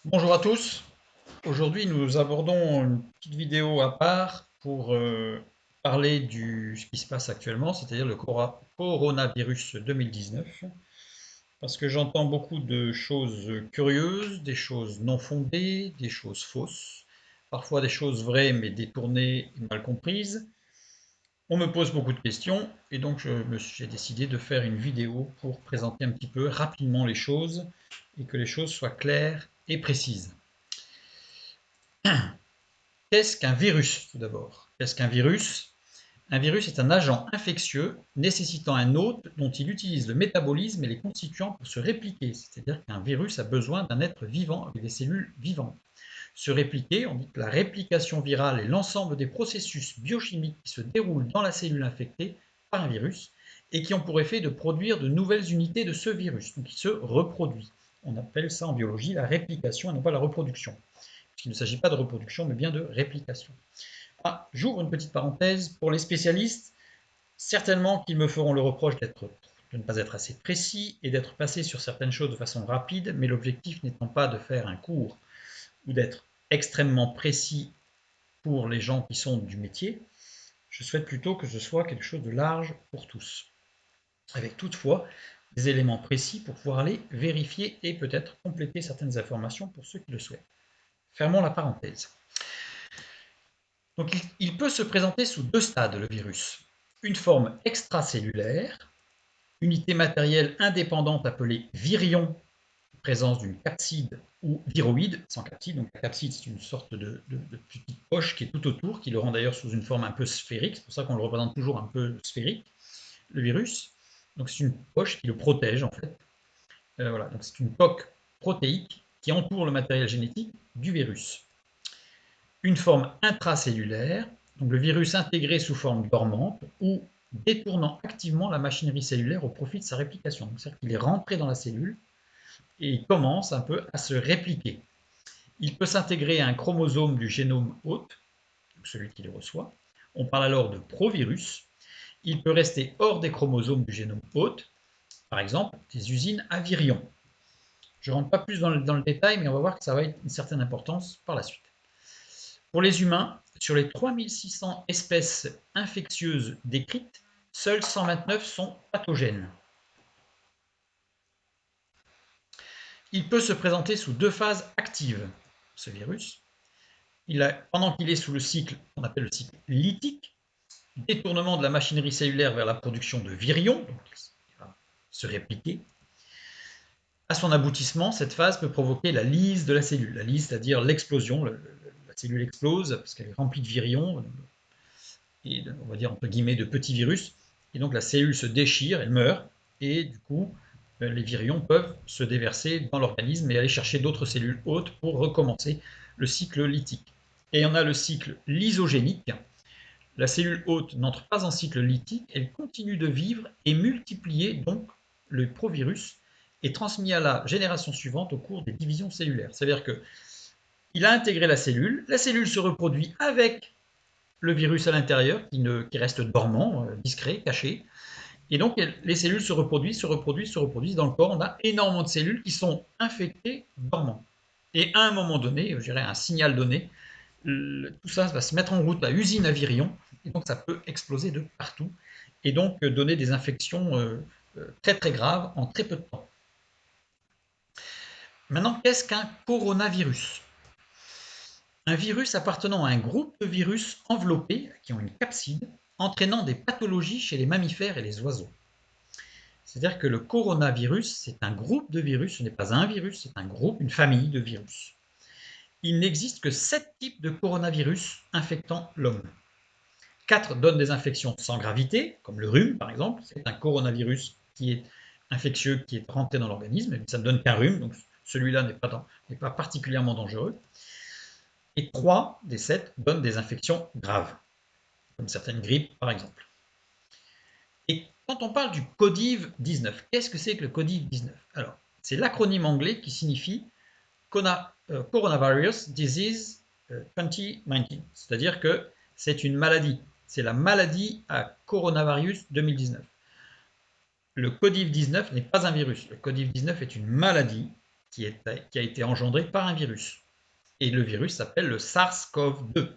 Bonjour à tous. Aujourd'hui, nous abordons une petite vidéo à part pour parler de ce qui se passe actuellement, c'est-à-dire le coronavirus 2019, parce que j'entends beaucoup de choses curieuses, des choses non fondées, des choses fausses, parfois des choses vraies mais détournées et mal comprises. On me pose beaucoup de questions et donc j'ai décidé de faire une vidéo pour présenter un petit peu rapidement les choses et que les choses soient claires et précises. Qu'est-ce qu'un virus, tout d'abord? Qu'est-ce qu'un virus? Un virus est un agent infectieux nécessitant un hôte dont il utilise le métabolisme et les constituants pour se répliquer. C'est-à-dire qu'un virus a besoin d'un être vivant avec des cellules vivantes. Se répliquer, on dit que la réplication virale est l'ensemble des processus biochimiques qui se déroulent dans la cellule infectée par un virus et qui ont pour effet de produire de nouvelles unités de ce virus, donc qui se reproduit. On appelle ça en biologie la réplication et non pas la reproduction. Il ne s'agit pas de reproduction, mais bien de réplication. Ah, j'ouvre une petite parenthèse. Pour les spécialistes, certainement qu'ils me feront le reproche de ne pas être assez précis et d'être passé sur certaines choses de façon rapide, mais l'objectif n'étant pas de faire un cours ou d'être extrêmement précis pour les gens qui sont du métier, je souhaite plutôt que ce soit quelque chose de large pour tous, avec toutefois des éléments précis pour pouvoir aller vérifier et peut-être compléter certaines informations pour ceux qui le souhaitent. Fermons la parenthèse. Donc il peut se présenter sous deux stades, le virus. Une forme extracellulaire, unité matérielle indépendante appelée virion, présence d'une capside ou viroïde, sans capside. Donc la capside, c'est une sorte de petite poche qui est tout autour, qui le rend d'ailleurs sous une forme un peu sphérique, c'est pour ça qu'on le représente toujours un peu sphérique, le virus. Donc c'est une poche qui le protège en fait. Voilà, donc c'est une coque protéique qui entoure le matériel génétique du virus. Une forme intracellulaire, donc le virus intégré sous forme dormante ou détournant activement la machinerie cellulaire au profit de sa réplication. C'est-à-dire qu'il est rentré dans la cellule et il commence un peu à se répliquer. Il peut s'intégrer à un chromosome du génome hôte, celui qui le reçoit. On parle alors de provirus. Il peut rester hors des chromosomes du génome hôte, par exemple des usines à virions. Je ne rentre pas plus dans le détail, mais on va voir que ça va être une certaine importance par la suite. Pour les humains, sur les 3600 espèces infectieuses décrites, seules 129 sont pathogènes. Il peut se présenter sous deux phases actives, ce virus. Pendant qu'il est sous le cycle qu'on appelle le cycle lytique, détournement de la machinerie cellulaire vers la production de virions, donc il va se répliquer. À son aboutissement, cette phase peut provoquer la lyse de la cellule. La lyse, c'est-à-dire l'explosion. La cellule explose parce qu'elle est remplie de virions, et on va dire entre guillemets de petits virus, et donc la cellule se déchire, elle meurt, et du coup les virions peuvent se déverser dans l'organisme et aller chercher d'autres cellules hôtes pour recommencer le cycle lytique. Et on a le cycle lysogénique. La cellule hôte n'entre pas en cycle lytique, elle continue de vivre et multiplier donc le provirus est transmis à la génération suivante au cours des divisions cellulaires. C'est-à-dire qu'il a intégré la cellule se reproduit avec le virus à l'intérieur qui reste dormant, discret, caché. Et donc les cellules se reproduisent, se reproduisent, se reproduisent. Dans le corps, on a énormément de cellules qui sont infectées, dormant. Et à un moment donné, je dirais un signal donné, tout ça va se mettre en route à usine à virions, et donc ça peut exploser de partout, et donc donner des infections très très graves en très peu de temps. Maintenant, qu'est-ce qu'un coronavirus? Un virus appartenant à un groupe de virus enveloppés, qui ont une capside, entraînant des pathologies chez les mammifères et les oiseaux. C'est-à-dire que le coronavirus, c'est un groupe de virus, ce n'est pas un virus, c'est un groupe, une famille de virus. Il n'existe que 7 types de coronavirus infectant l'homme. 4 donnent des infections sans gravité, comme le rhume par exemple, c'est un coronavirus qui est infectieux, qui est rentré dans l'organisme, mais ça ne donne qu'un rhume, donc celui-là n'est pas particulièrement dangereux. Et 3 des 7 donnent des infections graves, comme certaines grippes par exemple. Et quand on parle du Codiv-19, qu'est-ce que c'est que le Codiv-19? Alors, c'est l'acronyme anglais qui signifie Coronavirus Disease 2019, c'est-à-dire que c'est une maladie, c'est la maladie à coronavirus 2019. Le Codiv-19 n'est pas un virus, le Codiv-19 est une maladie qui a été engendré par un virus. Et le virus s'appelle le SARS-CoV-2.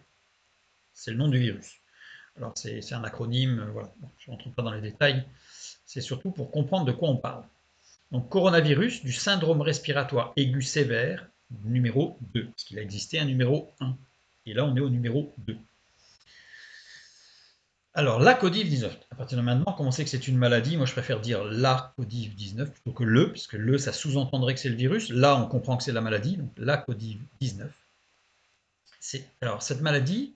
C'est le nom du virus. Alors c'est un acronyme, voilà. Bon, je ne rentre pas dans les détails. C'est surtout pour comprendre de quoi on parle. Donc coronavirus du syndrome respiratoire aigu sévère numéro 2, parce qu'il a existé un numéro 1. Et là, on est au numéro 2. Alors, la Covid-19, à partir de maintenant, comme on sait que c'est une maladie, moi je préfère dire la Covid-19 plutôt que le, puisque le, ça sous-entendrait que c'est le virus. Là, on comprend que c'est la maladie, donc la Covid-19. Alors, cette maladie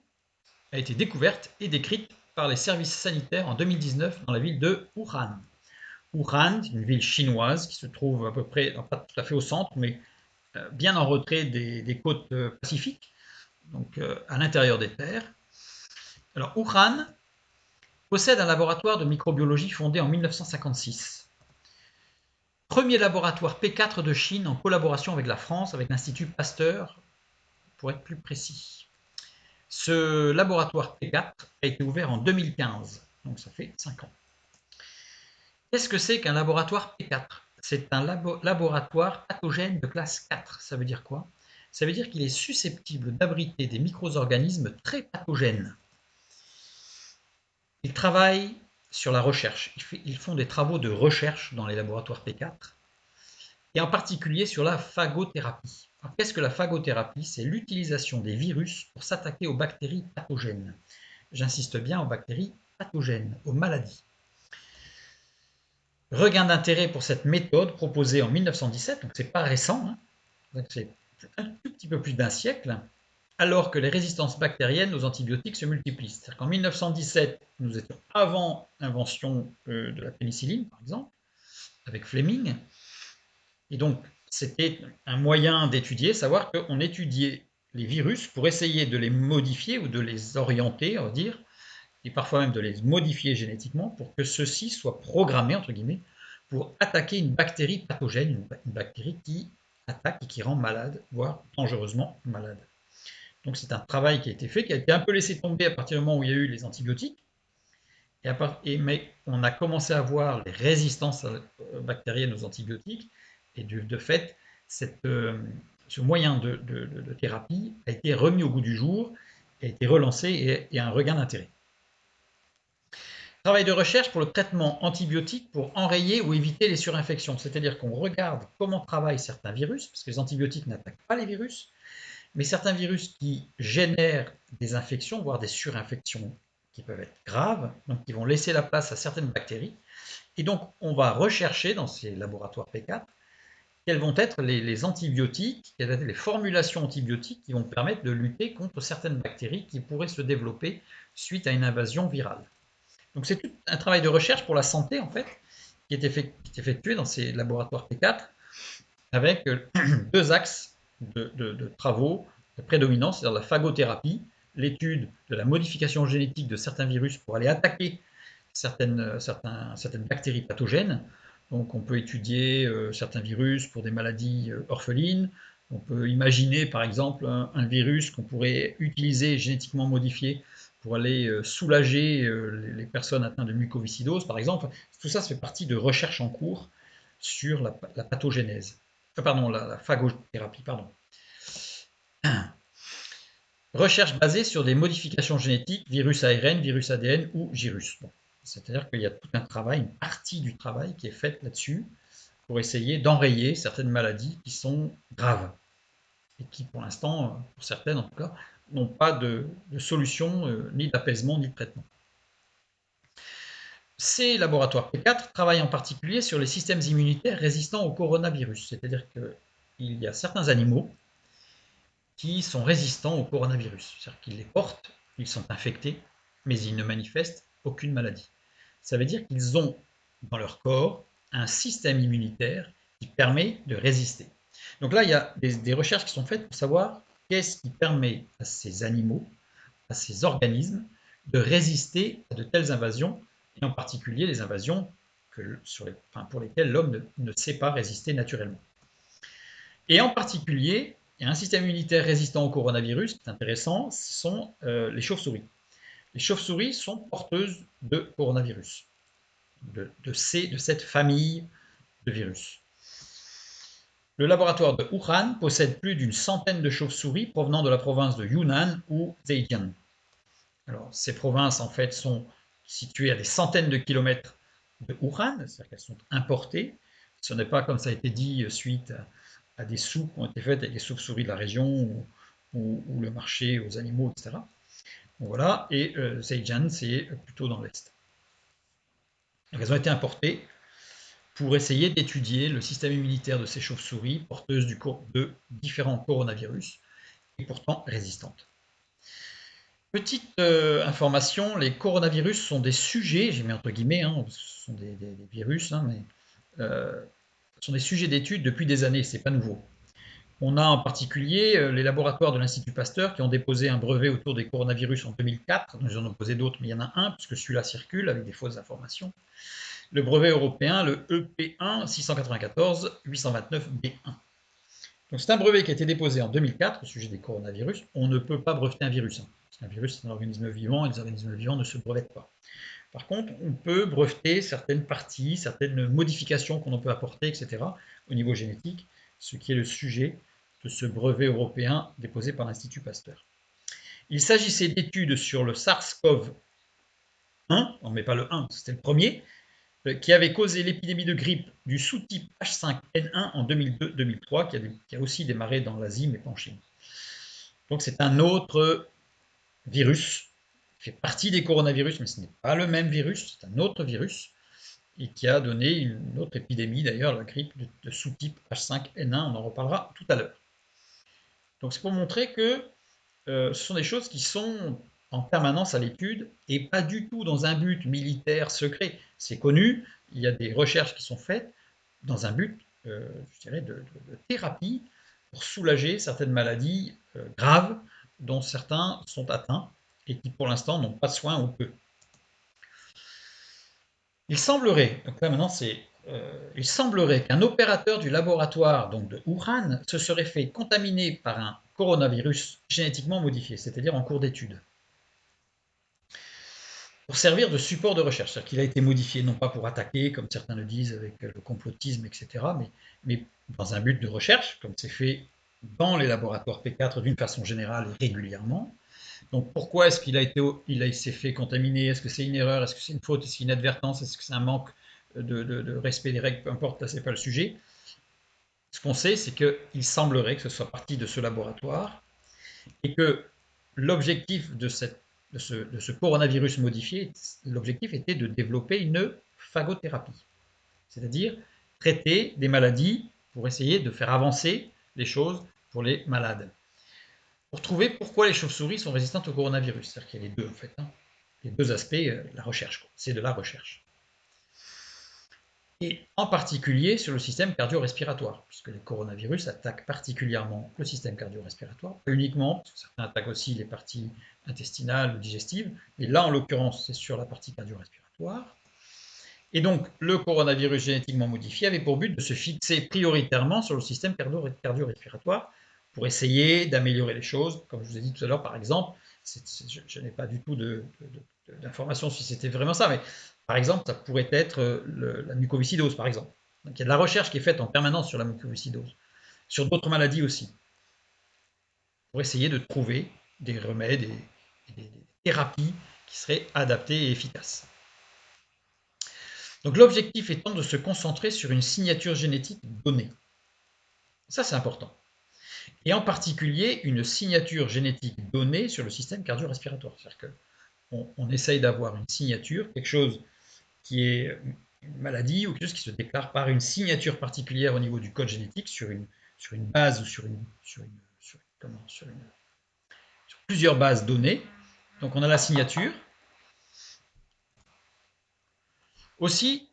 a été découverte et décrite par les services sanitaires en 2019 dans la ville de Wuhan. Wuhan, une ville chinoise qui se trouve à peu près, pas tout à fait au centre, mais bien en retrait des côtes pacifiques, donc à l'intérieur des terres. Alors, Wuhan possède un laboratoire de microbiologie fondé en 1956. Premier laboratoire P4 de Chine en collaboration avec la France, avec l'Institut Pasteur, pour être plus précis. Ce laboratoire P4 a été ouvert en 2015, donc ça fait 5 ans. Qu'est-ce que c'est qu'un laboratoire P4? C'est un laboratoire pathogène de classe 4. Ça veut dire quoi? Ça veut dire qu'il est susceptible d'abriter des micro-organismes très pathogènes. Ils travaillent sur la recherche. Ils font des travaux de recherche dans les laboratoires P4, et en particulier sur la phagothérapie. Qu'est-ce que la phagothérapie? C'est l'utilisation des virus pour s'attaquer aux bactéries pathogènes. J'insiste bien aux bactéries pathogènes, aux maladies. Regain d'intérêt pour cette méthode proposée en 1917, donc c'est pas récent, hein, c'est un tout petit peu plus d'un siècle, alors que les résistances bactériennes aux antibiotiques se multiplient. C'est-à-dire qu'en 1917, nous étions avant l'invention de la pénicilline, par exemple, avec Fleming, et donc c'était un moyen d'étudier, savoir qu'on étudiait les virus pour essayer de les modifier ou de les orienter, on va dire, et parfois même de les modifier génétiquement pour que ceux-ci soient programmés, entre guillemets, pour attaquer une bactérie pathogène, une bactérie qui attaque et qui rend malade, voire dangereusement malade. Donc c'est un travail qui a été fait, qui a été un peu laissé tomber à partir du moment où il y a eu les antibiotiques, mais on a commencé à voir les résistances bactériennes aux antibiotiques, et de fait, ce moyen de thérapie a été remis au goût du jour, a été relancé et a un regain d'intérêt. Travail de recherche pour le traitement antibiotique pour enrayer ou éviter les surinfections. C'est-à-dire qu'on regarde comment travaillent certains virus, parce que les antibiotiques n'attaquent pas les virus, mais certains virus qui génèrent des infections, voire des surinfections qui peuvent être graves, donc qui vont laisser la place à certaines bactéries. Et donc, on va rechercher dans ces laboratoires P4 quels vont être les antibiotiques, quelles vont être les formulations antibiotiques qui vont permettre de lutter contre certaines bactéries qui pourraient se développer suite à une invasion virale. Donc c'est tout un travail de recherche pour la santé, en fait, qui est effectué dans ces laboratoires P4 avec deux axes de travaux prédominants, c'est-à-dire la phagothérapie, l'étude de la modification génétique de certains virus pour aller attaquer certaines bactéries pathogènes. Donc on peut étudier certains virus pour des maladies orphelines. On peut imaginer par exemple un virus qu'on pourrait utiliser génétiquement modifié pour aller soulager les personnes atteintes de mucoviscidose, par exemple. Tout ça, ça fait partie de recherches en cours sur la pathogénèse. Pardon, la phagothérapie, pardon. Recherche basée sur des modifications génétiques, virus ARN, virus ADN ou gyrus. Bon. C'est-à-dire qu'il y a tout un travail, une partie du travail qui est faite là-dessus pour essayer d'enrayer certaines maladies qui sont graves et qui, pour l'instant, pour certaines en tout cas, n'ont pas de solution, ni d'apaisement, ni de traitement. Ces laboratoires P4 travaillent en particulier sur les systèmes immunitaires résistants au coronavirus. C'est-à-dire qu'il y a certains animaux qui sont résistants au coronavirus. C'est-à-dire qu'ils les portent, ils sont infectés, mais ils ne manifestent aucune maladie. Ça veut dire qu'ils ont dans leur corps un système immunitaire qui permet de résister. Donc là, il y a des recherches qui sont faites pour savoir qu'est-ce qui permet à ces animaux, à ces organismes, de résister à de telles invasions, et en particulier les invasions pour lesquelles l'homme ne sait pas résister naturellement. Et en particulier, il y a un système immunitaire résistant au coronavirus, qui est intéressant, ce sont les chauves-souris. Les chauves-souris sont porteuses de coronavirus, de cette famille de virus. Le laboratoire de Wuhan possède plus d'une centaine de chauves-souris provenant de la province de Yunnan ou Zhejiang. Alors, ces provinces, en fait, sont situées à des centaines de kilomètres de Wuhan, c'est-à-dire qu'elles sont importées. Ce n'est pas, comme ça a été dit, suite à des soupes qui ont été faites avec les chauves-souris de la région ou le marché aux animaux, etc. Donc voilà, et Zhejiang, c'est plutôt dans l'Est. Elles ont été importées pour essayer d'étudier le système immunitaire de ces chauves-souris porteuses de différents coronavirus et pourtant résistantes. Petite information, les coronavirus sont des sujets, j'ai mis entre guillemets, hein, ce sont des virus, hein, mais sont des sujets d'étude depuis des années, c'est pas nouveau. On a en particulier les laboratoires de l'Institut Pasteur qui ont déposé un brevet autour des coronavirus en 2004. Nous en avons posé d'autres, mais il y en a un, puisque celui-là circule avec des fausses informations. Le brevet européen, le EP1 694 829 B1. Donc c'est un brevet qui a été déposé en 2004 au sujet des coronavirus. On ne peut pas breveter un virus. Parce qu'un virus, c'est un organisme vivant, et les organismes vivants ne se brevettent pas. Par contre, on peut breveter certaines parties, certaines modifications qu'on peut apporter, etc., au niveau génétique, ce qui est le sujet de ce brevet européen déposé par l'Institut Pasteur. Il s'agissait d'études sur le SARS-CoV-1, on ne met pas le 1, c'était le premier, qui avait causé l'épidémie de grippe du sous-type H5N1 en 2002-2003, qui a aussi démarré dans l'Asie, mais pas en Chine. Donc c'est un autre virus, qui fait partie des coronavirus, mais ce n'est pas le même virus, c'est un autre virus, et qui a donné une autre épidémie, d'ailleurs, la grippe de sous-type H5N1, on en reparlera tout à l'heure. Donc c'est pour montrer que ce sont des choses qui sont en permanence à l'étude et pas du tout dans un but militaire secret. C'est connu, il y a des recherches qui sont faites dans un but, je dirais, de thérapie pour soulager certaines maladies graves dont certains sont atteints et qui pour l'instant n'ont pas de soins ou peu. Il semblerait, donc là maintenant il semblerait qu'un opérateur du laboratoire donc de Wuhan se serait fait contaminer par un coronavirus génétiquement modifié, c'est-à-dire en cours d'étude, pour servir de support de recherche. C'est-à-dire qu'il a été modifié non pas pour attaquer, comme certains le disent avec le complotisme, etc., mais dans un but de recherche, comme c'est fait dans les laboratoires P4 d'une façon générale et régulièrement. Donc pourquoi est-ce qu'il s'est fait contaminer? Est-ce que c'est une erreur? Est-ce que c'est une faute? Est-ce que c'est une inadvertance? Est-ce que c'est un manque de respect des règles? Peu importe, là c'est pas le sujet. Ce qu'on sait, c'est qu'il semblerait que ce soit parti de ce laboratoire et que l'objectif de ce coronavirus modifié, l'objectif était de développer une phagothérapie, c'est-à-dire traiter des maladies pour essayer de faire avancer les choses pour les malades. Pour trouver pourquoi les chauves-souris sont résistantes au coronavirus. C'est-à-dire qu'il y a les deux, en fait. Hein. Les deux aspects, la recherche. C'est de la recherche. Et en particulier sur le système cardio-respiratoire, puisque les coronavirus attaquent particulièrement le système cardio-respiratoire, pas uniquement, parce que certains attaquent aussi les parties intestinales ou digestives, mais là, en l'occurrence, c'est sur la partie cardio-respiratoire. Et donc, le coronavirus génétiquement modifié avait pour but de se fixer prioritairement sur le système cardio-respiratoire pour essayer d'améliorer les choses. Comme je vous ai dit tout à l'heure, par exemple, je n'ai pas du tout d'informations si c'était vraiment ça, mais par exemple, ça pourrait être la mucoviscidose, par exemple. Donc, il y a de la recherche qui est faite en permanence sur la mucoviscidose, sur d'autres maladies aussi, pour essayer de trouver des remèdes et des thérapies qui seraient adaptées et efficaces. Donc l'objectif étant de se concentrer sur une signature génétique donnée. Ça, c'est important. Et en particulier, une signature génétique donnée sur le système cardio-respiratoire. C'est-à-dire qu'on essaye d'avoir une signature, quelque chose qui est une maladie ou quelque chose qui se déclare par une signature particulière au niveau du code génétique sur une base ou sur plusieurs bases données. Donc on a la signature. Aussi,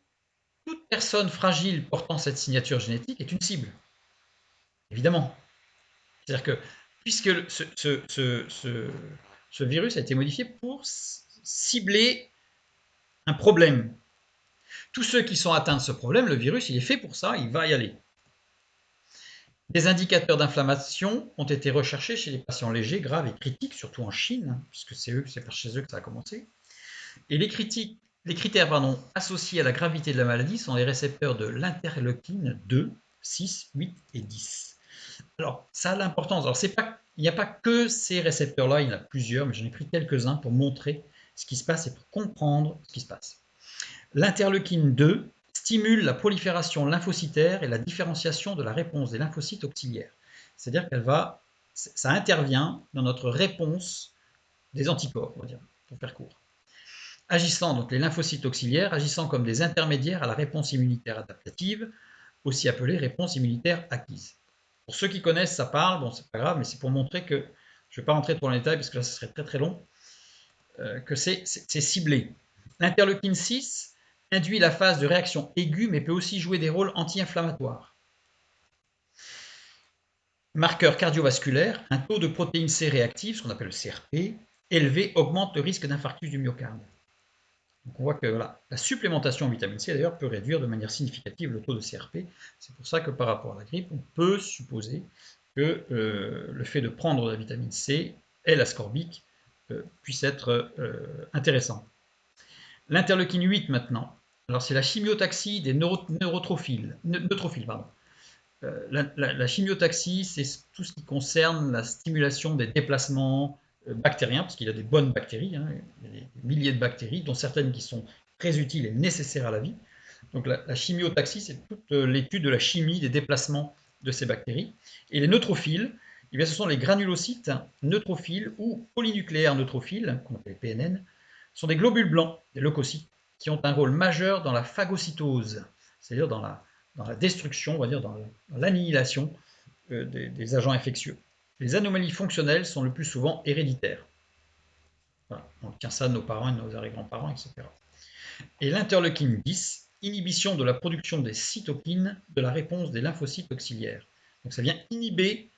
toute personne fragile portant cette signature génétique est une cible, évidemment. C'est-à-dire que puisque ce virus a été modifié pour cibler un problème, tous ceux qui sont atteints de ce problème, le virus, il est fait pour ça, il va y aller. Des indicateurs d'inflammation ont été recherchés chez les patients légers, graves et critiques, surtout en Chine, puisque c'est par chez eux que ça a commencé. Et les critères associés à la gravité de la maladie sont les récepteurs de l'interleukine 2, 6, 8 et 10. Alors, ça a l'importance. Alors, il n'y a pas que ces récepteurs-là, il y en a plusieurs, mais j'en ai pris quelques-uns pour montrer ce qui se passe et pour comprendre ce qui se passe. L'interleukine 2 stimule la prolifération lymphocytaire et la différenciation de la réponse des lymphocytes auxiliaires. C'est-à-dire ça intervient dans notre réponse des anticorps, on va dire, pour faire court. Agissant, donc les lymphocytes auxiliaires, agissant comme des intermédiaires à la réponse immunitaire adaptative, aussi appelée réponse immunitaire acquise. Pour ceux qui connaissent, ça parle, bon, c'est pas grave, mais c'est pour montrer que, je ne vais pas rentrer trop dans les détails parce que là, ça serait très très long, que c'est ciblé. L'interleukine 6 induit la phase de réaction aiguë, mais peut aussi jouer des rôles anti-inflammatoires. Marqueur cardiovasculaire, un taux de protéine C réactive, ce qu'on appelle le CRP, élevé augmente le risque d'infarctus du myocarde. Donc on voit que voilà, la supplémentation en vitamine C d'ailleurs peut réduire de manière significative le taux de CRP. C'est pour ça que par rapport à la grippe, on peut supposer que le fait de prendre de la vitamine C et l'ascorbique puisse être intéressant. L'interleukine 8 maintenant. Alors c'est la chimiotaxie des neutrophiles. La chimiotaxie, c'est tout ce qui concerne la stimulation des déplacements bactériens, parce qu'il y a des bonnes bactéries, hein, il y a des milliers de bactéries, dont certaines qui sont très utiles et nécessaires à la vie. Donc la chimiotaxie, c'est toute l'étude de la chimie des déplacements de ces bactéries. Et les neutrophiles, eh bien, ce sont les granulocytes neutrophiles ou polynucléaires neutrophiles, qu'on appelle PNN, sont des globules blancs, des leucocytes, qui ont un rôle majeur dans la phagocytose, c'est-à-dire dans la destruction, on va dire dans l'annihilation des agents infectieux. Les anomalies fonctionnelles sont le plus souvent héréditaires. Voilà, on tient ça de nos parents et de nos arrière-grands-parents, etc. Et l'interleukine 10, inhibition de la production des cytokines de la réponse des lymphocytes auxiliaires. Donc ça vient inhiber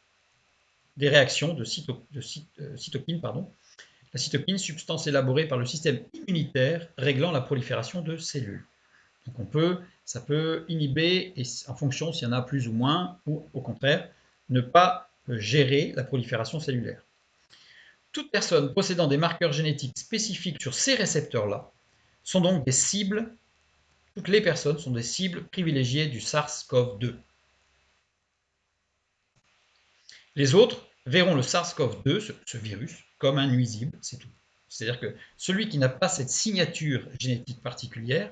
des réactions de cytokines, pardon. La cytokine, substance élaborée par le système immunitaire réglant la prolifération de cellules. Donc ça peut inhiber, et en fonction s'il y en a plus ou moins, ou au contraire, ne pas gérer la prolifération cellulaire. Toute personne possédant des marqueurs génétiques spécifiques sur ces récepteurs-là sont donc des cibles, toutes les personnes sont des cibles privilégiées du SARS-CoV-2. Les autres verront le SARS-CoV-2, ce virus, comme un nuisible, c'est tout. C'est-à-dire que celui qui n'a pas cette signature génétique particulière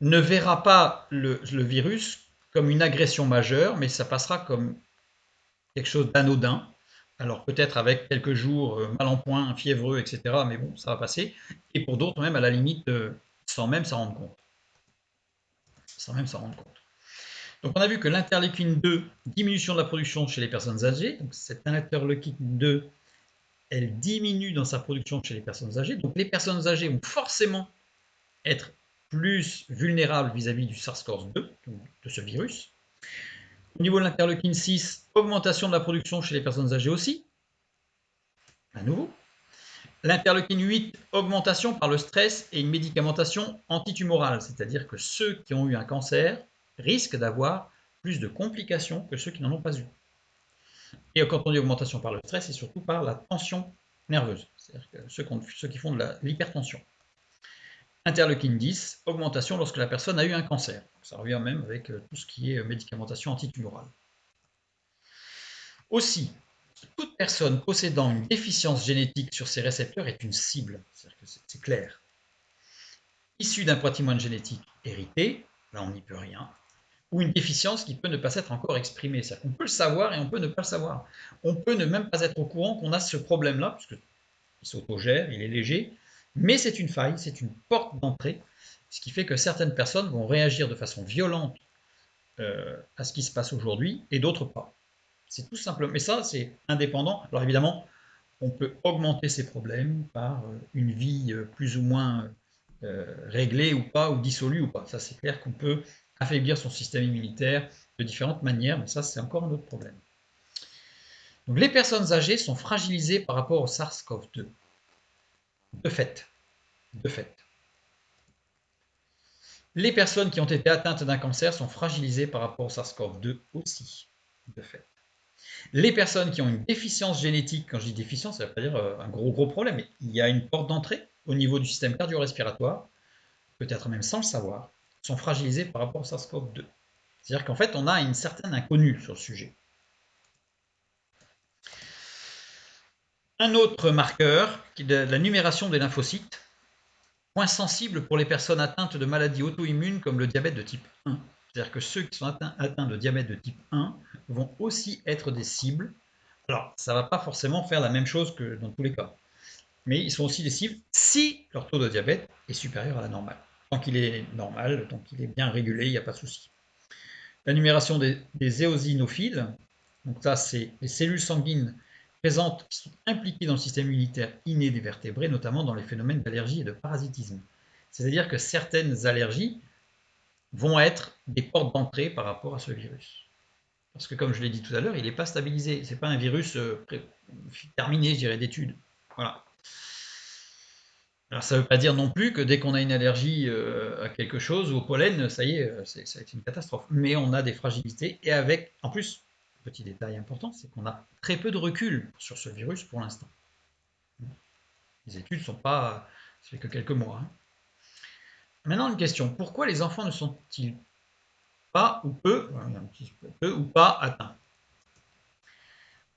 ne verra pas le virus comme une agression majeure, mais ça passera comme quelque chose d'anodin. Alors peut-être avec quelques jours mal en point, fiévreux, etc. Mais bon, ça va passer. Et pour d'autres, même à la limite, sans même s'en rendre compte. Sans même s'en rendre compte. Donc on a vu que l'interleukine 2, diminution de la production chez les personnes âgées. Donc cette interleukine 2, elle diminue dans sa production chez les personnes âgées. Donc les personnes âgées vont forcément être plus vulnérables vis-à-vis du SARS-CoV-2, de ce virus. Au niveau de l'interleukine 6, augmentation de la production chez les personnes âgées aussi, à nouveau. L'interleukine 8, augmentation par le stress et une médicamentation antitumorale, c'est-à-dire que ceux qui ont eu un cancer risquent d'avoir plus de complications que ceux qui n'en ont pas eu. Et quand on dit augmentation par le stress, c'est surtout par la tension nerveuse, c'est-à-dire que ceux qui font de l'hypertension. Interleukine 10, augmentation lorsque la personne a eu un cancer. Ça revient même avec tout ce qui est médicamentation antitumorale. Aussi, toute personne possédant une déficience génétique sur ces récepteurs est une cible, c'est clair. Issue d'un patrimoine génétique hérité, là on n'y peut rien, ou une déficience qui peut ne pas être encore exprimée. C'est-à-dire qu'on peut le savoir et on peut ne pas le savoir. On peut ne même pas être au courant qu'on a ce problème-là, parce qu'il s'autogère, il est léger, mais c'est une faille, c'est une porte d'entrée, ce qui fait que certaines personnes vont réagir de façon violente à ce qui se passe aujourd'hui, et d'autres pas. C'est tout simplement, mais ça c'est indépendant. Alors évidemment, on peut augmenter ces problèmes par une vie plus ou moins réglée ou pas, ou dissolue ou pas. Ça c'est clair qu'on peut affaiblir son système immunitaire de différentes manières, mais ça c'est encore un autre problème. Donc les personnes âgées sont fragilisées par rapport au SARS-CoV-2. De fait. Les personnes qui ont été atteintes d'un cancer sont fragilisées par rapport au SARS-CoV-2 aussi, de fait. Les personnes qui ont une déficience génétique, quand je dis déficience, ça ne veut pas dire un gros problème, mais il y a une porte d'entrée au niveau du système cardio-respiratoire, peut-être même sans le savoir, sont fragilisées par rapport au SARS-CoV-2. C'est-à-dire qu'en fait, on a une certaine inconnue sur le sujet. Un autre marqueur, qui est de la numération des lymphocytes, point sensible pour les personnes atteintes de maladies auto-immunes comme le diabète de type 1. C'est-à-dire que ceux qui sont atteints de diabète de type 1 vont aussi être des cibles. Alors, ça ne va pas forcément faire la même chose que dans tous les cas, mais ils sont aussi des cibles si leur taux de diabète est supérieur à la normale. Tant qu'il est normal, tant qu'il est bien régulé, il n'y a pas de souci. La numération des éosinophiles, donc ça c'est les cellules sanguines présentes qui sont impliquées dans le système immunitaire inné des vertébrés, notamment dans les phénomènes d'allergie et de parasitisme. C'est-à-dire que certaines allergies vont être des portes d'entrée par rapport à ce virus. Parce que comme je l'ai dit tout à l'heure, il n'est pas stabilisé. Ce n'est pas un virus terminé, je dirais, d'études. Voilà. Alors ça ne veut pas dire non plus que dès qu'on a une allergie à quelque chose ou au pollen, ça y est, c'est une catastrophe. Mais on a des fragilités et avec, en plus, petit détail important, c'est qu'on a très peu de recul sur ce virus pour l'instant. Les études ne sont pas, ça fait que quelques mois. Hein. Maintenant une question, pourquoi les enfants ne sont-ils pas ou peu ou pas atteints?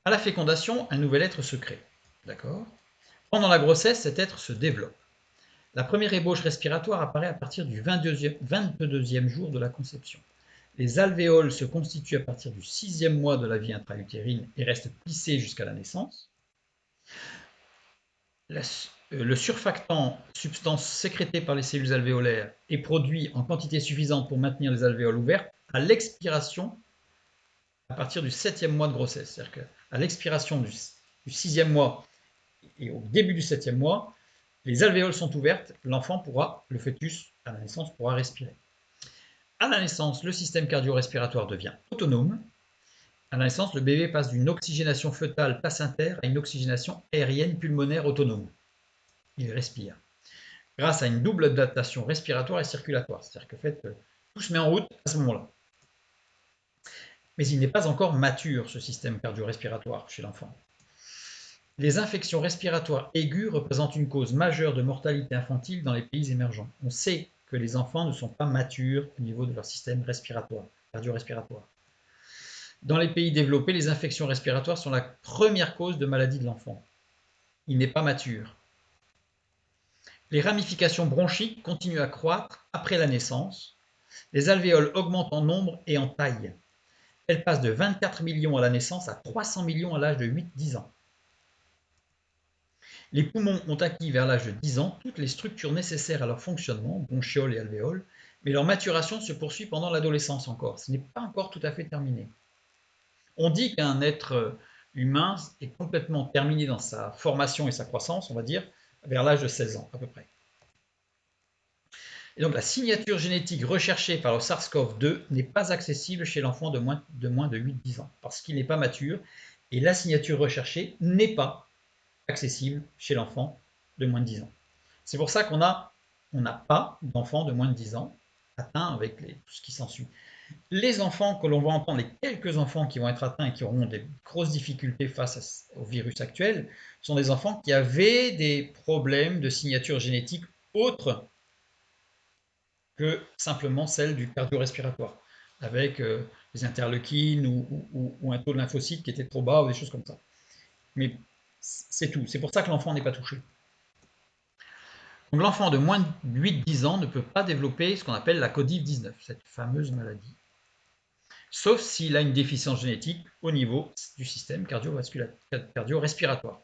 À la fécondation, un nouvel être se crée. D'accord. Pendant la grossesse, cet être se développe. La première ébauche respiratoire apparaît à partir du 22e jour de la conception. Les alvéoles se constituent à partir du 6e mois de la vie intra-utérine et restent plissées jusqu'à la naissance. Le surfactant, substance sécrétée par les cellules alvéolaires, est produit en quantité suffisante pour maintenir les alvéoles ouvertes à l'expiration à partir du 7e mois de grossesse. C'est-à-dire qu'à l'expiration du 6e mois et au début du 7e mois, les alvéoles sont ouvertes, l'enfant pourra, le fœtus à la naissance, pourra respirer. À la naissance, le système cardio-respiratoire devient autonome. À la naissance, le bébé passe d'une oxygénation fœtale placentaire à une oxygénation aérienne pulmonaire autonome. Il respire. Grâce à une double adaptation respiratoire et circulatoire. C'est-à-dire que fait, tout se met en route à ce moment-là. Mais il n'est pas encore mature, ce système cardio-respiratoire chez l'enfant. Les infections respiratoires aiguës représentent une cause majeure de mortalité infantile dans les pays émergents. On sait que les enfants ne sont pas matures au niveau de leur système respiratoire, cardio-respiratoire. Dans les pays développés, les infections respiratoires sont la première cause de maladie de l'enfant. Il n'est pas mature. Les ramifications bronchiques continuent à croître après la naissance. Les alvéoles augmentent en nombre et en taille. Elles passent de 24 millions à la naissance à 300 millions à l'âge de 8-10 ans. Les poumons ont acquis vers l'âge de 10 ans toutes les structures nécessaires à leur fonctionnement, bronchioles et alvéoles, mais leur maturation se poursuit pendant l'adolescence encore. Ce n'est pas encore tout à fait terminé. On dit qu'un être humain est complètement terminé dans sa formation et sa croissance, on va dire, vers l'âge de 16 ans à peu près. Et donc la signature génétique recherchée par le SARS-CoV-2 n'est pas accessible chez l'enfant de moins de 8-10 ans, parce qu'il n'est pas mature, et la signature recherchée n'est pas accessible chez l'enfant de moins de 10 ans. C'est pour ça qu'on n'a pas d'enfants de moins de 10 ans atteints avec tout ce qui s'ensuit. Les enfants que l'on va entendre, les quelques enfants qui vont être atteints et qui auront des grosses difficultés face au virus actuel, sont des enfants qui avaient des problèmes de signature génétique autres que simplement celle du cardio-respiratoire, avec des interleukines ou un taux de lymphocytes qui était trop bas ou des choses comme ça. Mais c'est tout. C'est pour ça que l'enfant n'est pas touché. Donc l'enfant de moins de 8-10 ans ne peut pas développer ce qu'on appelle la COVID-19, cette fameuse maladie. Sauf s'il a une déficience génétique au niveau du système cardio-respiratoire.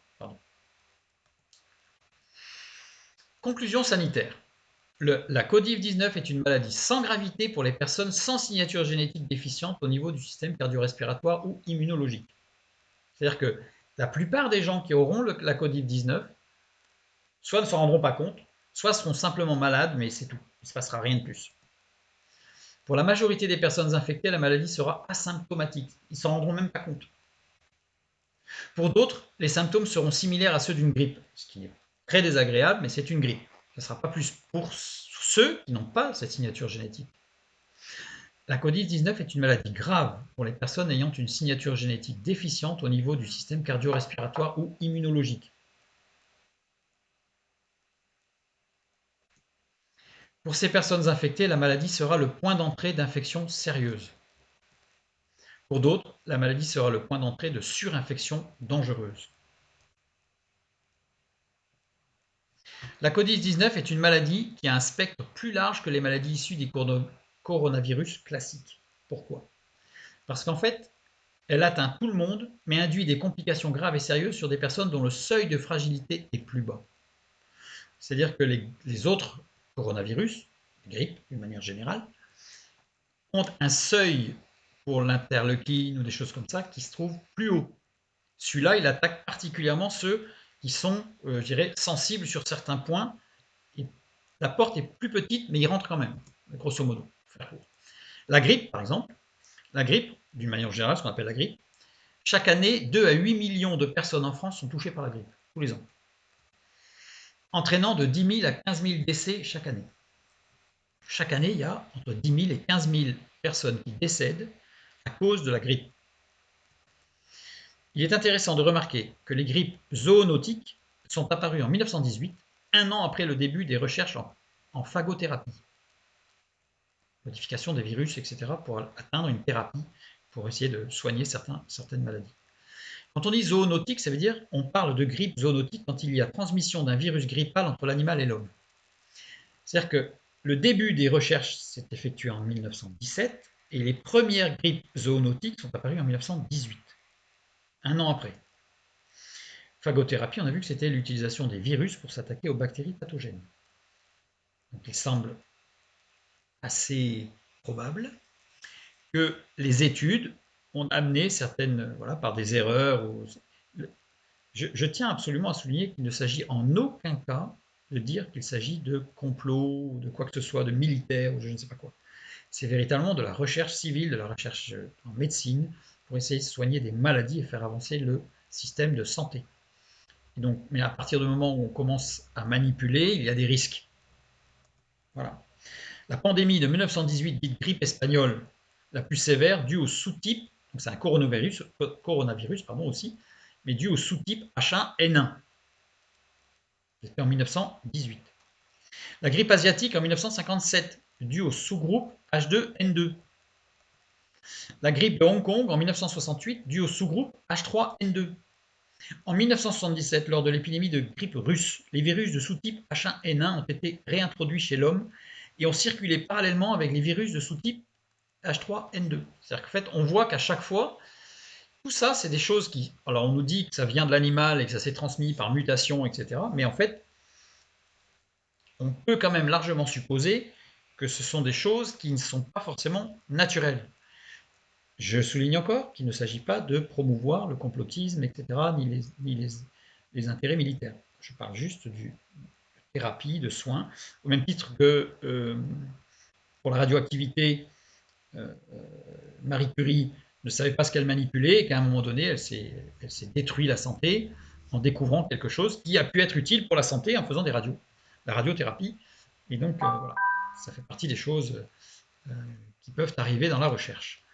Conclusion sanitaire. La COVID-19 est une maladie sans gravité pour les personnes sans signature génétique déficiente au niveau du système cardio-respiratoire ou immunologique. C'est-à-dire que la plupart des gens qui auront la COVID-19 soit ne s'en rendront pas compte, soit seront simplement malades, mais c'est tout. Il ne se passera rien de plus. Pour la majorité des personnes infectées, la maladie sera asymptomatique. Ils ne s'en rendront même pas compte. Pour d'autres, les symptômes seront similaires à ceux d'une grippe, ce qui est très désagréable, mais c'est une grippe. Ce ne sera pas plus pour ceux qui n'ont pas cette signature génétique. La COVID-19 est une maladie grave pour les personnes ayant une signature génétique déficiente au niveau du système cardio-respiratoire ou immunologique. Pour ces personnes infectées, la maladie sera le point d'entrée d'infections sérieuses. Pour d'autres, la maladie sera le point d'entrée de surinfections dangereuses. La Covid-19 est une maladie qui a un spectre plus large que les maladies issues des coronavirus classiques. Pourquoi? Parce qu'en fait, elle atteint tout le monde, mais induit des complications graves et sérieuses sur des personnes dont le seuil de fragilité est plus bas. C'est-à-dire que les autres coronavirus, les grippes d'une manière générale, ont un seuil pour l'interleukine ou des choses comme ça qui se trouve plus haut. Celui-là, il attaque particulièrement ceux qui sont, je dirais, sensibles sur certains points. Et la porte est plus petite, mais il rentre quand même, grosso modo. La grippe, par exemple, la grippe, d'une manière générale, ce qu'on appelle la grippe, chaque année, 2 à 8 millions de personnes en France sont touchées par la grippe, tous les ans, entraînant de 10 000 à 15 000 décès chaque année. Chaque année, il y a entre 10 000 et 15 000 personnes qui décèdent à cause de la grippe. Il est intéressant de remarquer que les grippes zoonotiques sont apparues en 1918, un an après le début des recherches en phagothérapie, modification des virus, etc., pour atteindre une thérapie, pour essayer de soigner certaines maladies. Quand on dit zoonotique, ça veut dire qu'on parle de grippe zoonotique quand il y a transmission d'un virus grippal entre l'animal et l'homme. C'est-à-dire que le début des recherches s'est effectué en 1917 et les premières grippes zoonotiques sont apparues en 1918, un an après. Phagothérapie, on a vu que c'était l'utilisation des virus pour s'attaquer aux bactéries pathogènes. Donc il semble assez probable que les études ont amené certaines, voilà, par des erreurs. Je tiens absolument à souligner qu'il ne s'agit en aucun cas de dire qu'il s'agit de complot ou de quoi que ce soit, de militaire ou je ne sais pas quoi. C'est véritablement de la recherche civile, de la recherche en médecine, pour essayer de soigner des maladies et faire avancer le système de santé. Et donc, mais à partir du moment où on commence à manipuler, il y a des risques. Voilà. La pandémie de 1918, dite grippe espagnole, la plus sévère, due au sous-type, donc c'est un coronavirus aussi, mais due au sous-type H1N1. C'était en 1918. La grippe asiatique en 1957, due au sous-groupe H2N2. La grippe de Hong Kong en 1968, due au sous-groupe H3N2. En 1977, lors de l'épidémie de grippe russe, les virus de sous-type H1N1 ont été réintroduits chez l'homme et ont circulé parallèlement avec les virus de sous-type H3N2. C'est-à-dire qu'en fait, on voit qu'à chaque fois, tout ça, c'est des choses qui... Alors, on nous dit que ça vient de l'animal et que ça s'est transmis par mutation, etc. Mais en fait, on peut quand même largement supposer que ce sont des choses qui ne sont pas forcément naturelles. Je souligne encore qu'il ne s'agit pas de promouvoir le complotisme, etc., ni les intérêts militaires. Je parle juste de thérapie, de soins, au même titre que pour la radioactivité, Marie Curie ne savait pas ce qu'elle manipulait et qu'à un moment donné, elle s'est détruit la santé en découvrant quelque chose qui a pu être utile pour la santé en faisant des radios, la radiothérapie. Et donc, voilà, ça fait partie des choses qui peuvent arriver dans la recherche.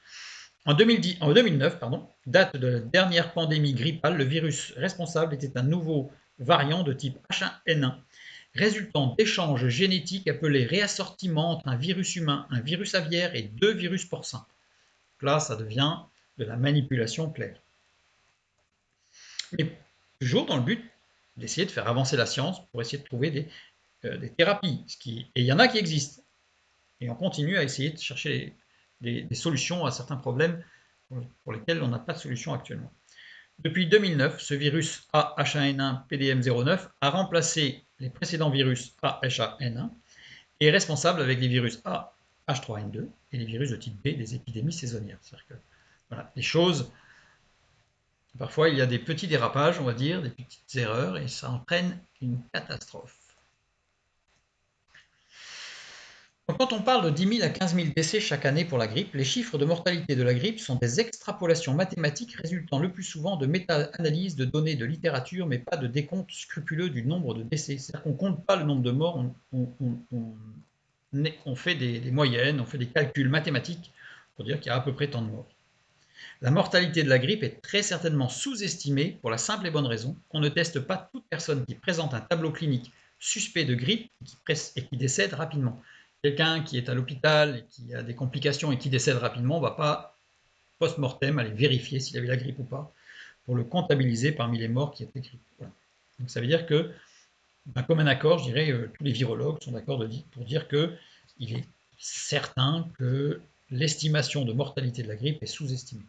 En 2009, date de la dernière pandémie grippale, le virus responsable était un nouveau variant de type H1N1, résultant d'échanges génétiques appelés réassortiments entre un virus humain, un virus aviaire et 2 virus porcins. Là, ça devient de la manipulation claire. Mais toujours dans le but d'essayer de faire avancer la science pour essayer de trouver des thérapies. Et il y en a qui existent. Et on continue à essayer de chercher des solutions à certains problèmes pour lesquels on n'a pas de solution actuellement. Depuis 2009, ce virus AH1N1 PDM09 a remplacé les précédents virus AH1N1 et est responsable avec les virus AH3N2 et les virus de type B des épidémies saisonnières. C'est-à-dire que voilà, les choses, parfois il y a des petits dérapages, on va dire, des petites erreurs, et ça entraîne une catastrophe. Donc, quand on parle de 10 000 à 15 000 décès chaque année pour la grippe, les chiffres de mortalité de la grippe sont des extrapolations mathématiques résultant le plus souvent de méta-analyses de données de littérature, mais pas de décompte scrupuleux du nombre de décès. C'est-à-dire qu'on ne compte pas le nombre de morts, on fait des moyennes, on fait des calculs mathématiques pour dire qu'il y a à peu près tant de morts. La mortalité de la grippe est très certainement sous-estimée pour la simple et bonne raison qu'on ne teste pas toute personne qui présente un tableau clinique suspect de grippe et qui décède rapidement. Quelqu'un qui est à l'hôpital et qui a des complications et qui décède rapidement, on ne va pas post-mortem, aller vérifier s'il avait la grippe ou pas, pour le comptabiliser parmi les morts qui étaient grippés. Voilà. Donc ça veut dire que, comme un accord, je dirais, tous les virologues sont d'accord pour dire qu'il est certain que l'estimation de mortalité de la grippe est sous-estimée.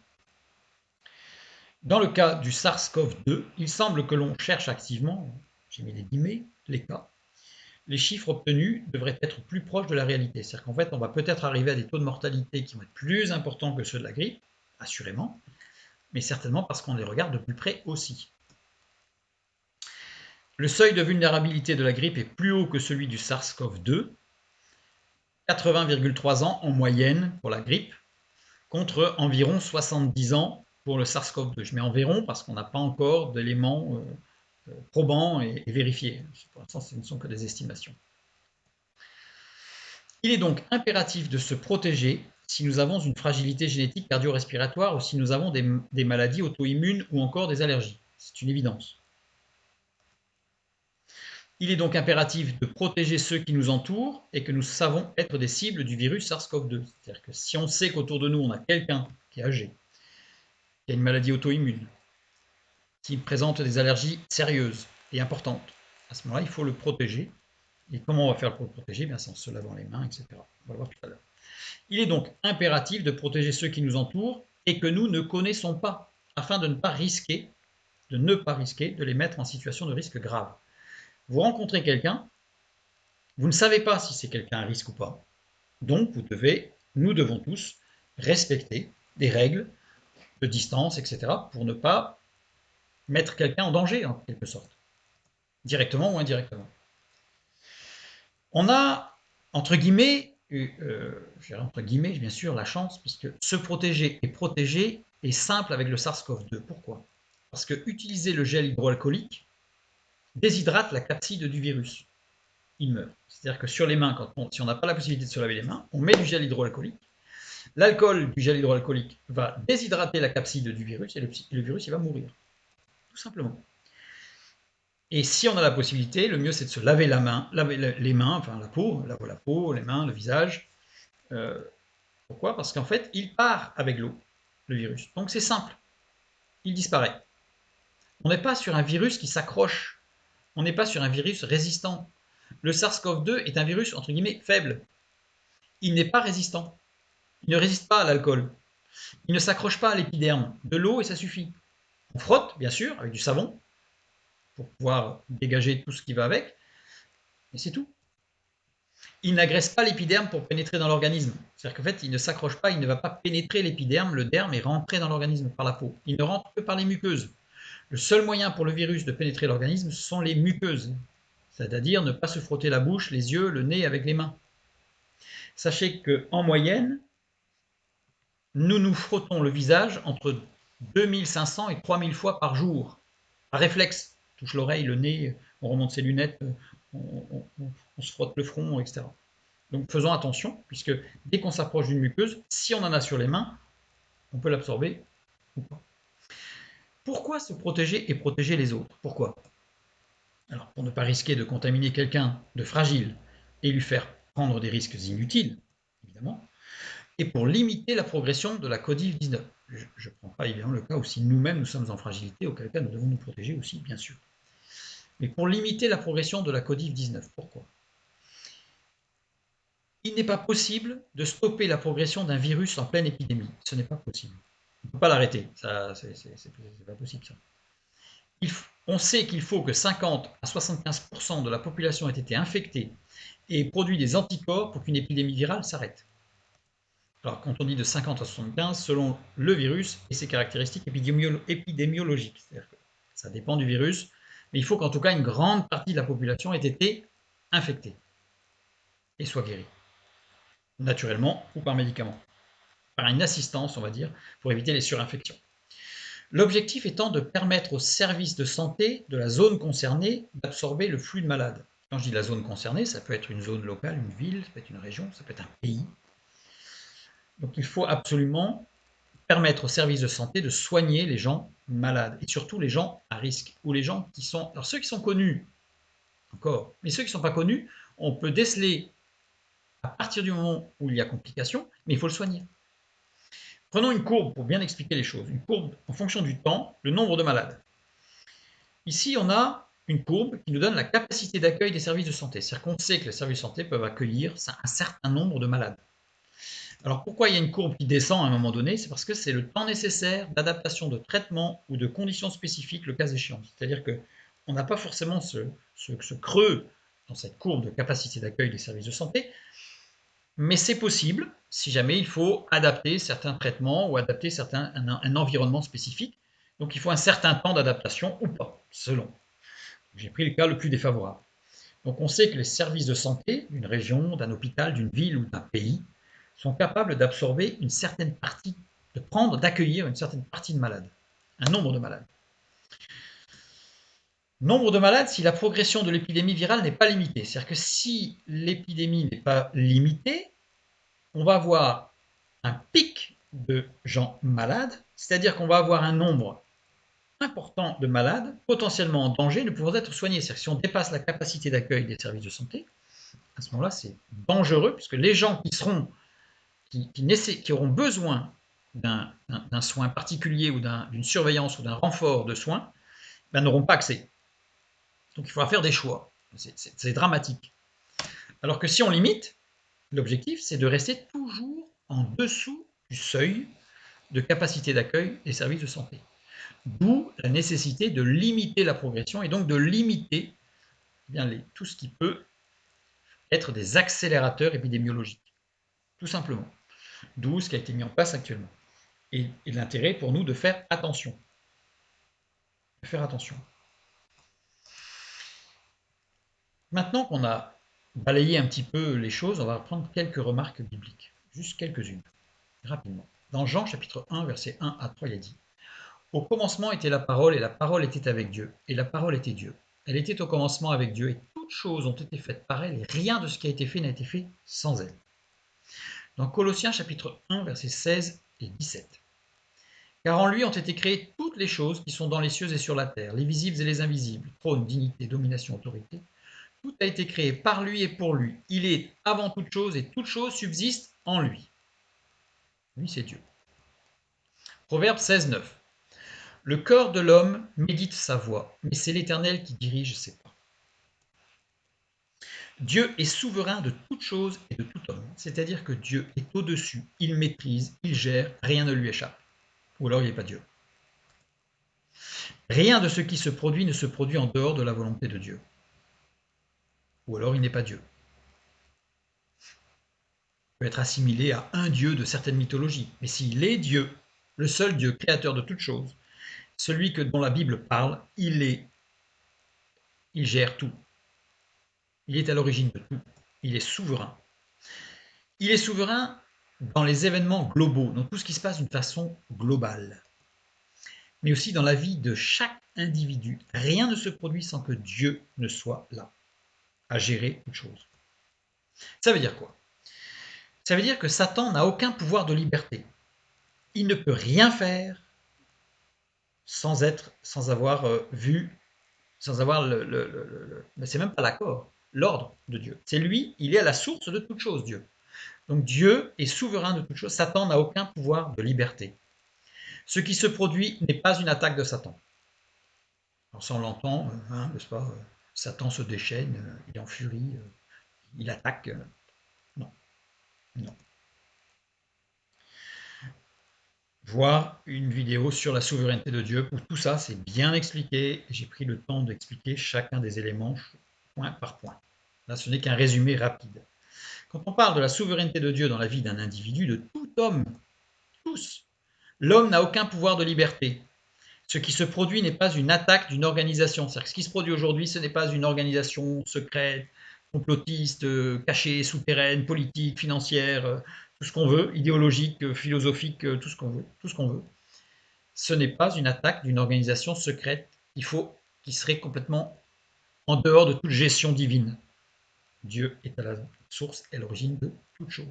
Dans le cas du SARS-CoV-2, il semble que l'on cherche activement, j'ai mis les guillemets, les cas. Les chiffres obtenus devraient être plus proches de la réalité. C'est-à-dire qu'en fait, on va peut-être arriver à des taux de mortalité qui vont être plus importants que ceux de la grippe, assurément, mais certainement parce qu'on les regarde de plus près aussi. Le seuil de vulnérabilité de la grippe est plus haut que celui du SARS-CoV-2, 80,3 ans en moyenne pour la grippe, contre environ 70 ans pour le SARS-CoV-2. Je mets environ parce qu'on n'a pas encore d'éléments probants et vérifiés. Pour l'instant, ce ne sont que des estimations. Il est donc impératif de se protéger si nous avons une fragilité génétique cardio-respiratoire ou si nous avons des maladies auto-immunes ou encore des allergies. C'est une évidence. Il est donc impératif de protéger ceux qui nous entourent et que nous savons être des cibles du virus SARS-CoV-2. C'est-à-dire que si on sait qu'autour de nous, on a quelqu'un qui est âgé, qui a une maladie auto-immune, qui présente des allergies sérieuses et importantes, à ce moment-là, il faut le protéger. Et comment on va faire pour le protéger? Bien, c'est en se lavant les mains, etc. On va le voir tout à l'heure. Il est donc impératif de protéger ceux qui nous entourent et que nous ne connaissons pas, afin de ne pas risquer de les mettre en situation de risque grave. Vous rencontrez quelqu'un, vous ne savez pas si c'est quelqu'un à risque ou pas. Donc, nous devons tous respecter des règles de distance, etc., pour ne pas mettre quelqu'un en danger, en quelque sorte, directement ou indirectement. On a, entre guillemets, bien sûr, la chance, puisque se protéger et protéger est simple avec le SARS-CoV-2. Pourquoi? Parce que utiliser le gel hydroalcoolique déshydrate la capside du virus. Il meurt. C'est-à-dire que sur les mains, si on n'a pas la possibilité de se laver les mains, on met du gel hydroalcoolique. L'alcool du gel hydroalcoolique va déshydrater la capside du virus et le virus il va mourir. Tout simplement. Et si on a la possibilité, le mieux c'est de se laver les mains, enfin la peau, les mains, le visage. Pourquoi? Parce qu'en fait, il part avec l'eau, le virus. Donc c'est simple, il disparaît. On n'est pas sur un virus qui s'accroche, on n'est pas sur un virus résistant. Le SARS-CoV-2 est un virus, entre guillemets, faible. Il n'est pas résistant. Il ne résiste pas à l'alcool. Il ne s'accroche pas à l'épiderme. De l'eau et ça suffit. On frotte, bien sûr, avec du savon, pour pouvoir dégager tout ce qui va avec, et c'est tout. Il n'agresse pas l'épiderme pour pénétrer dans l'organisme. C'est-à-dire qu'en fait, il ne s'accroche pas, il ne va pas pénétrer l'épiderme, le derme est rentré dans l'organisme par la peau. Il ne rentre que par les muqueuses. Le seul moyen pour le virus de pénétrer l'organisme, ce sont les muqueuses, c'est-à-dire ne pas se frotter la bouche, les yeux, le nez avec les mains. Sachez qu'en moyenne, nous nous frottons le visage entre 2500 et 3000 fois par jour, par réflexe. On touche l'oreille, le nez, on remonte ses lunettes, on se frotte le front, etc. Donc faisons attention, puisque dès qu'on s'approche d'une muqueuse, si on en a sur les mains, on peut l'absorber ou pas. Pourquoi se protéger et protéger les autres? Pourquoi? Alors, pour ne pas risquer de contaminer quelqu'un de fragile et lui faire prendre des risques inutiles, évidemment, et pour limiter la progression de la Covid-19. Je ne prends pas évidemment le cas où si nous-mêmes nous sommes en fragilité, auquel cas nous devons nous protéger aussi, bien sûr. Mais pour limiter la progression de la Covid-19, pourquoi? Il n'est pas possible de stopper la progression d'un virus en pleine épidémie. Ce n'est pas possible. On ne peut pas l'arrêter. C'est pas possible, ça. On sait qu'il faut que 50 à 75% de la population ait été infectée et produit des anticorps pour qu'une épidémie virale s'arrête. Alors, quand on dit de 50 à 75, selon le virus et ses caractéristiques épidémiologiques, c'est-à-dire que ça dépend du virus, mais il faut qu'en tout cas une grande partie de la population ait été infectée et soit guérie, naturellement ou par médicament, par une assistance, on va dire, pour éviter les surinfections. L'objectif étant de permettre aux services de santé de la zone concernée d'absorber le flux de malades. Quand je dis la zone concernée, ça peut être une zone locale, une ville, ça peut être une région, ça peut être un pays. Donc il faut absolument permettre aux services de santé de soigner les gens malades, et surtout les gens à risque, ou les gens qui sont... Alors ceux qui sont connus, encore, mais ceux qui ne sont pas connus, on peut déceler à partir du moment où il y a complication, mais il faut le soigner. Prenons une courbe pour bien expliquer les choses. Une courbe en fonction du temps, le nombre de malades. Ici, on a une courbe qui nous donne la capacité d'accueil des services de santé. C'est-à-dire qu'on sait que les services de santé peuvent accueillir un certain nombre de malades. Alors pourquoi il y a une courbe qui descend à un moment donné? C'est parce que c'est le temps nécessaire d'adaptation de traitement ou de conditions spécifiques le cas échéant. C'est-à-dire qu'on n'a pas forcément ce creux dans cette courbe de capacité d'accueil des services de santé, mais c'est possible si jamais il faut adapter certains traitements ou adapter un environnement spécifique. Donc il faut un certain temps d'adaptation ou pas, selon. J'ai pris le cas le plus défavorable. Donc on sait que les services de santé d'une région, d'un hôpital, d'une ville ou d'un pays sont capables d'absorber une certaine partie, d'accueillir une certaine partie de malades, un nombre de malades. Nombre de malades si la progression de l'épidémie virale n'est pas limitée. C'est-à-dire que si l'épidémie n'est pas limitée, on va avoir un pic de gens malades, c'est-à-dire qu'on va avoir un nombre important de malades potentiellement en danger de pouvoir être soignés. C'est-à-dire que si on dépasse la capacité d'accueil des services de santé, à ce moment-là, c'est dangereux, puisque les gens qui auront besoin d'un soin particulier ou d'une surveillance ou d'un renfort de soins, ben, n'auront pas accès. Donc il faudra faire des choix. C'est dramatique. Alors que si on limite, l'objectif, c'est de rester toujours en dessous du seuil de capacité d'accueil des services de santé. D'où la nécessité de limiter la progression et donc de limiter tout ce qui peut être des accélérateurs épidémiologiques. Tout simplement. D'où ce qui a été mis en place actuellement. Et l'intérêt pour nous de faire attention. De faire attention. Maintenant qu'on a balayé un petit peu les choses, on va reprendre quelques remarques bibliques. Juste quelques-unes, rapidement. Dans Jean chapitre 1, versets 1 à 3, il est dit: au commencement était la parole, et la parole était avec Dieu, et la parole était Dieu. Elle était au commencement avec Dieu, et toutes choses ont été faites par elle, et rien de ce qui a été fait n'a été fait sans elle. Dans Colossiens chapitre 1, versets 16 et 17. Car en lui ont été créées toutes les choses qui sont dans les cieux et sur la terre, les visibles et les invisibles, trône, dignité, domination, autorité. Tout a été créé par lui et pour lui. Il est avant toute chose, et toute chose subsiste en lui. Lui, c'est Dieu. Proverbe 16, 9. Le cœur de l'homme médite sa voie, mais c'est l'Éternel qui dirige ses pas. Dieu est souverain de toute chose et de tout homme, c'est-à-dire que Dieu est au-dessus, il maîtrise, il gère, rien ne lui échappe. Ou alors il n'est pas Dieu. Rien de ce qui se produit ne se produit en dehors de la volonté de Dieu. Ou alors il n'est pas Dieu. Il peut être assimilé à un Dieu de certaines mythologies. Mais s'il est Dieu, le seul Dieu créateur de toutes choses, celui dont la Bible parle, il gère tout. Il est à l'origine de tout. Il est souverain. Il est souverain dans les événements globaux, dans tout ce qui se passe d'une façon globale, mais aussi dans la vie de chaque individu. Rien ne se produit sans que Dieu ne soit là, à gérer toute chose. Ça veut dire quoi? Ça veut dire que Satan n'a aucun pouvoir de liberté. Il ne peut rien faire sans avoir vu, sans avoir mais c'est même pas l'accord, l'ordre de Dieu. C'est lui, il est à la source de toute chose, Dieu. Donc Dieu est souverain de toute chose. Satan n'a aucun pouvoir de liberté. Ce qui se produit n'est pas une attaque de Satan. Alors ça on l'entend, n'est-ce pas? Satan se déchaîne, il est en furie, il attaque. Non, non. Voir une vidéo sur la souveraineté de Dieu, où tout ça c'est bien expliqué. J'ai pris le temps d'expliquer chacun des éléments point par point. Là ce n'est qu'un résumé rapide. Quand on parle de la souveraineté de Dieu dans la vie d'un individu, de tout homme, tous, l'homme n'a aucun pouvoir de liberté. Ce qui se produit n'est pas une attaque d'une organisation. C'est-à-dire que ce qui se produit aujourd'hui, ce n'est pas une organisation secrète, complotiste, cachée, souterraine, politique, financière, tout ce qu'on veut, idéologique, philosophique, tout ce qu'on veut, tout ce qu'on veut. Ce n'est pas une attaque d'une organisation secrète qui serait complètement en dehors de toute gestion divine. Dieu est à la source et à l'origine de toute chose.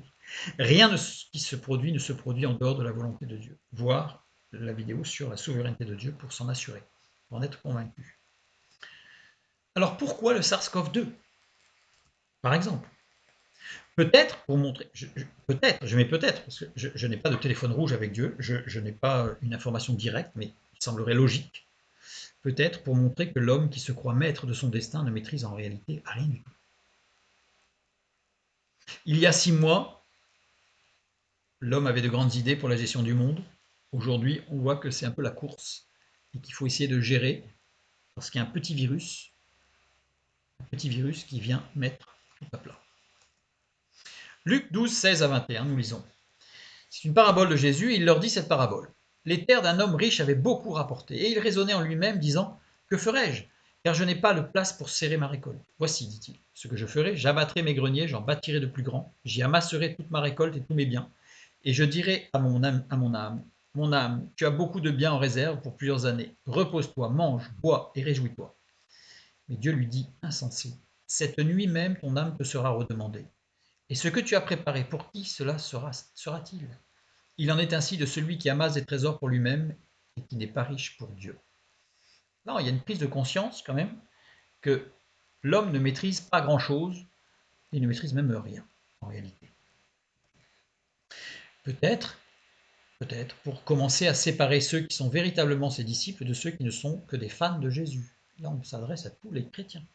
Rien de ce qui se produit ne se produit en dehors de la volonté de Dieu. Voir la vidéo sur la souveraineté de Dieu pour s'en assurer, pour en être convaincu. Alors pourquoi le SARS-CoV-2, par exemple? Peut-être pour montrer, peut-être, je mets peut-être, parce que je n'ai pas de téléphone rouge avec Dieu, je n'ai pas une information directe, mais il semblerait logique, peut-être pour montrer que l'homme qui se croit maître de son destin ne maîtrise en réalité rien du tout. Il y a 6 mois, l'homme avait de grandes idées pour la gestion du monde. Aujourd'hui, on voit que c'est un peu la course et qu'il faut essayer de gérer parce qu'il y a un petit virus qui vient mettre tout à plat. Luc 12, 16 à 21, nous lisons. C'est une parabole de Jésus, et il leur dit cette parabole. Les terres d'un homme riche avaient beaucoup rapporté, et il raisonnait en lui-même, disant, que ferai-je? Car je n'ai pas de place pour serrer ma récolte. Voici, dit-il, ce que je ferai, j'abattrai mes greniers, j'en bâtirai de plus grands, j'y amasserai toute ma récolte et tous mes biens, et je dirai à mon âme, mon âme, tu as beaucoup de biens en réserve pour plusieurs années, repose-toi, mange, bois et réjouis-toi. Mais Dieu lui dit, insensé, cette nuit même ton âme te sera redemandée. Et ce que tu as préparé, pour qui cela sera-t-il? Il en est ainsi de celui qui amasse des trésors pour lui-même et qui n'est pas riche pour Dieu. Non, il y a une prise de conscience quand même que l'homme ne maîtrise pas grand-chose, il ne maîtrise même rien en réalité. Peut-être, peut-être, pour commencer à séparer ceux qui sont véritablement ses disciples de ceux qui ne sont que des fans de Jésus. Là, on s'adresse à tous les chrétiens.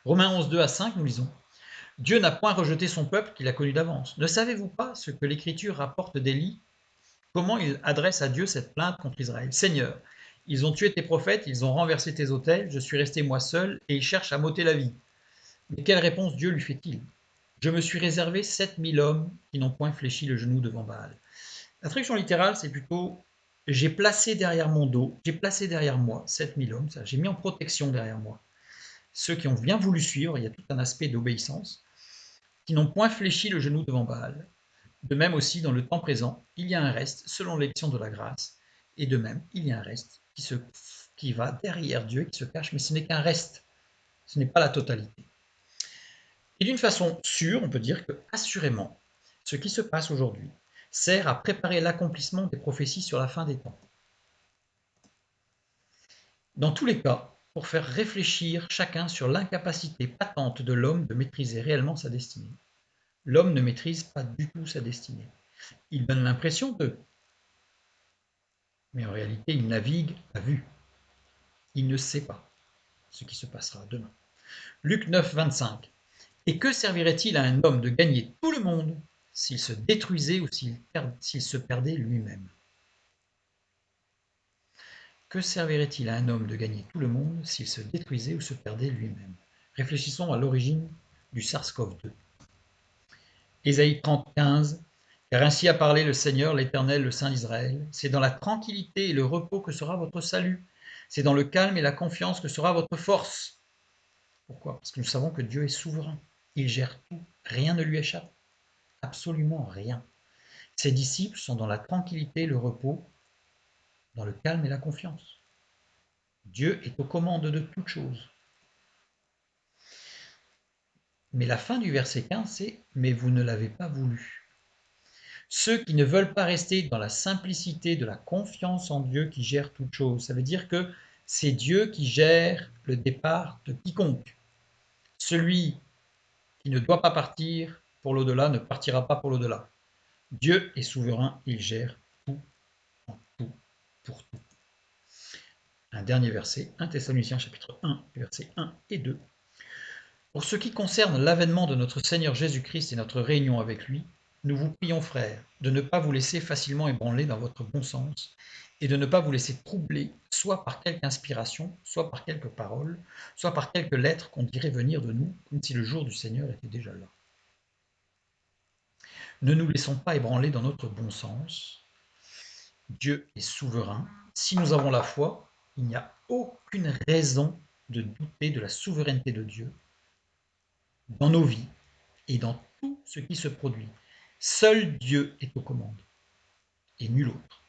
Romains 11, 2 à 5, nous lisons. Dieu n'a point rejeté son peuple qu'il a connu d'avance. Ne savez-vous pas ce que l'Écriture rapporte d'Élie? Comment il adresse à Dieu cette plainte contre Israël? Seigneur, ils ont tué tes prophètes, ils ont renversé tes autels, je suis resté moi seul, et ils cherchent à m'ôter la vie. Mais quelle réponse Dieu lui fait-il? Je me suis réservé 7000 hommes qui n'ont point fléchi le genou devant Baal. La traduction littérale, c'est plutôt j'ai placé derrière mon dos, j'ai placé derrière moi 7000 hommes, j'ai mis en protection derrière moi ceux qui ont bien voulu suivre, il y a tout un aspect d'obéissance, qui n'ont point fléchi le genou devant Baal. De même aussi, dans le temps présent, il y a un reste selon l'élection de la grâce, et de même, il y a un reste qui va derrière Dieu, qui se cache, mais ce n'est qu'un reste, ce n'est pas la totalité. Et d'une façon sûre, on peut dire que, assurément, ce qui se passe aujourd'hui sert à préparer l'accomplissement des prophéties sur la fin des temps. Dans tous les cas, pour faire réfléchir chacun sur l'incapacité patente de l'homme de maîtriser réellement sa destinée. L'homme ne maîtrise pas du tout sa destinée. Il donne l'impression de, mais en réalité, il navigue à vue. Il ne sait pas ce qui se passera demain. Luc 9, 25. Et que servirait-il à un homme de gagner tout le monde s'il se détruisait ou s'il se perdait lui-même? Que servirait-il à un homme de gagner tout le monde s'il se détruisait ou se perdait lui-même? Réfléchissons à l'origine du SARS-CoV-2. Ésaïe 30, 15. Car ainsi a parlé le Seigneur, l'Éternel, le Saint d'Israël. C'est dans la tranquillité et le repos que sera votre salut. C'est dans le calme et la confiance que sera votre force. Pourquoi? Parce que nous savons que Dieu est souverain. Il gère tout. Rien ne lui échappe. Absolument rien. Ses disciples sont dans la tranquillité, le repos, dans le calme et la confiance. Dieu est aux commandes de toutes choses. Mais la fin du verset 15, c'est « Mais vous ne l'avez pas voulu ». Ceux qui ne veulent pas rester dans la simplicité de la confiance en Dieu qui gère toutes choses, ça veut dire que c'est Dieu qui gère le départ de quiconque. Celui qui ne doit pas partir pour l'au-delà ne partira pas pour l'au-delà. Dieu est souverain, il gère tout, en tout, pour tout. Un dernier verset, 1 Thessaloniciens chapitre 1, versets 1 et 2. Pour ce qui concerne l'avènement de notre Seigneur Jésus-Christ et notre réunion avec lui, nous vous prions, frères, de ne pas vous laisser facilement ébranler dans votre bon sens et de ne pas vous laisser troubler, soit par quelque inspiration, soit par quelques paroles, soit par quelques lettres qu'on dirait venir de nous, comme si le jour du Seigneur était déjà là. Ne nous laissons pas ébranler dans notre bon sens. Dieu est souverain. Si nous avons la foi, il n'y a aucune raison de douter de la souveraineté de Dieu dans nos vies et dans tout ce qui se produit. Seul Dieu est aux commandes et nul autre.